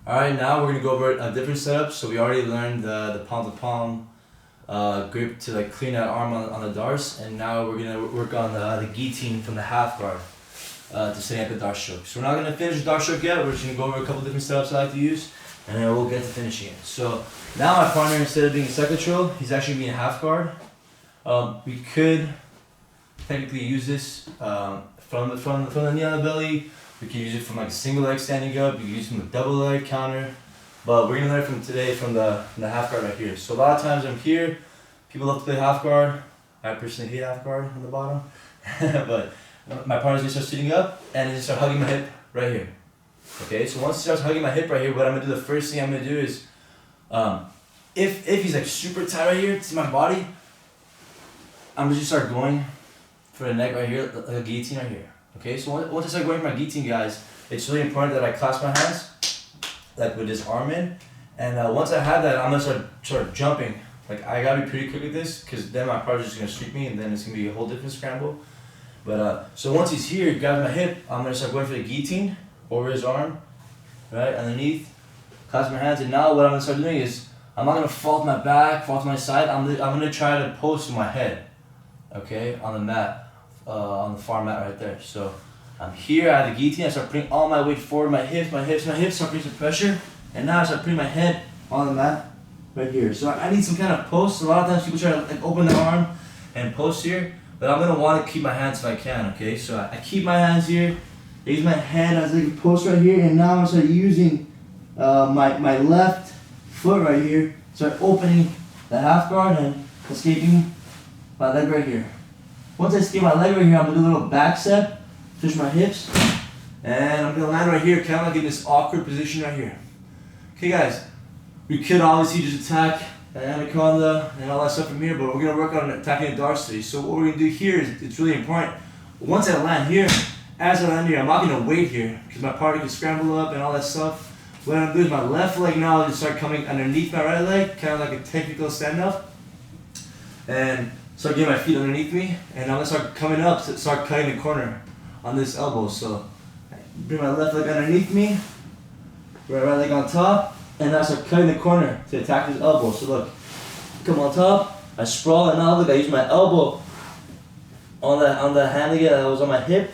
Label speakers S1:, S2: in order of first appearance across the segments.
S1: Alright, now we're gonna go over a different setup. So we already learned the palm to palm grip to like clean that arm on the Darce, and now we're gonna work on the guillotine from the half guard to setting up the Darce stroke. So we're not gonna finish the Darce stroke yet. We're just gonna go over a couple different setups I like to use, and then we'll get to finishing it. So now my partner, instead of being a second control, he's actually being a half guard. We could technically use this from the knee on the belly. We can use it from like a single leg standing up. You can use it from a double leg counter. But we're gonna learn from today from the half guard right here. So a lot of times I'm here, people love to play half guard. I personally hate half guard on the bottom. But my partner's gonna start sitting up and then start hugging my hip right here. Okay, so once he starts hugging my hip right here, what I'm gonna do, the first thing I'm gonna do is, if he's like super tight right here to my body, I'm gonna just start going for the neck right here, like a guillotine right here. Okay, so once I start going for my guillotine, guys, it's really important that I clasp my hands, like with this arm in, and once I have that, I'm gonna start jumping. Like I gotta be pretty quick with this, cause then my partner's just gonna sweep me, and then it's gonna be a whole different scramble. But so once he's here, grabs my hip, I'm gonna start going for the guillotine over his arm, right underneath, clasp my hands, and now what I'm gonna start doing is I'm not gonna fall to my back, fall to my side. I'm gonna try to post with my head, okay, on the mat. On the far mat right there. So I'm here, I have the guillotine, I start putting all my weight forward, my hips, start putting some pressure, and now I start putting my head on the mat right here. So I need some kind of post. A lot of times people try to like open their arm and post here, but I'm gonna want to keep my hands if I can, okay? So I keep my hands here, I use my head as like a post right here, and now I'm gonna start using my left foot right here, start opening the half guard and escaping my leg right here. Once I escape my leg right here, I'm gonna do a little back step, push my hips, and I'm gonna land right here, kind of like in this awkward position right here. Okay guys, we could obviously just attack the anaconda and all that stuff from here, but we're gonna work on attacking the Darce today. So what we're gonna do here is, it's really important. Once I land here, as I land here, I'm not gonna wait here, because my partner can scramble up and all that stuff. What I'm gonna do is my left leg now will just start coming underneath my right leg, kind of like a technical standoff. And start getting my feet underneath me, and I'm gonna start coming up, start cutting the corner on this elbow. So bring my left leg underneath me, right leg on top, and now I start cutting the corner to attack this elbow. So look, come on top, I sprawl, and now look, I use my elbow on the hand again that was on my hip,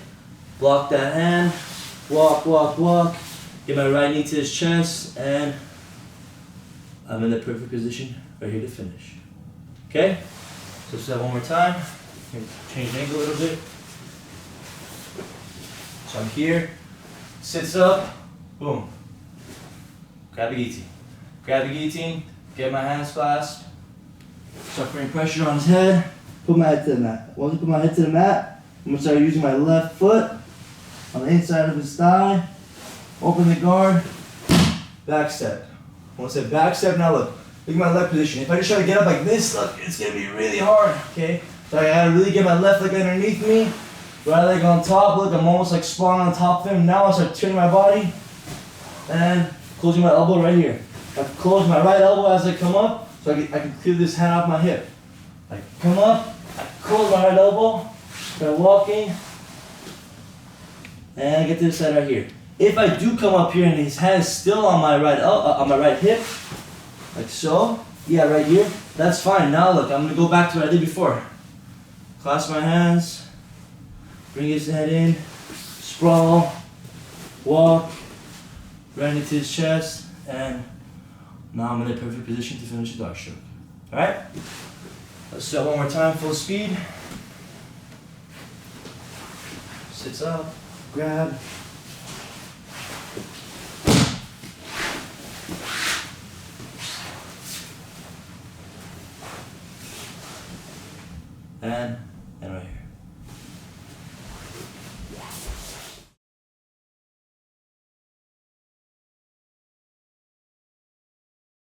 S1: block that hand, walk, get my right knee to his chest, and I'm in the perfect position right here to finish. Okay? So let's do that one more time. Change the angle a little bit. So I'm here, sits up, boom. Grab the guillotine. Grab the guillotine, get my hands clasped, start putting pressure on his head, put my head to the mat. Once I put my head to the mat, I'm gonna start using my left foot on the inside of his thigh, open the guard, back step. Once I back step, now look at my leg position. If I just try to get up like this, look, it's gonna be really hard, okay? So I gotta really get my left leg underneath me, right leg on top. Look, I'm almost like sprawling on top of him. Now I start turning my body and closing my elbow right here. I close my right elbow as I come up, so I can clear this hand off my hip. I come up, I close my right elbow, start walking, and I get to this side right here. If I do come up here and his hand is still on my right hip, like so, yeah, right here, that's fine. Now look, I'm gonna go back to what I did before. Clasp my hands, bring his head in, sprawl, walk, right into his chest, and now I'm in the perfect position to finish the Darce stroke. Alright? Let's do that one more time, full speed. Sits up, grab. And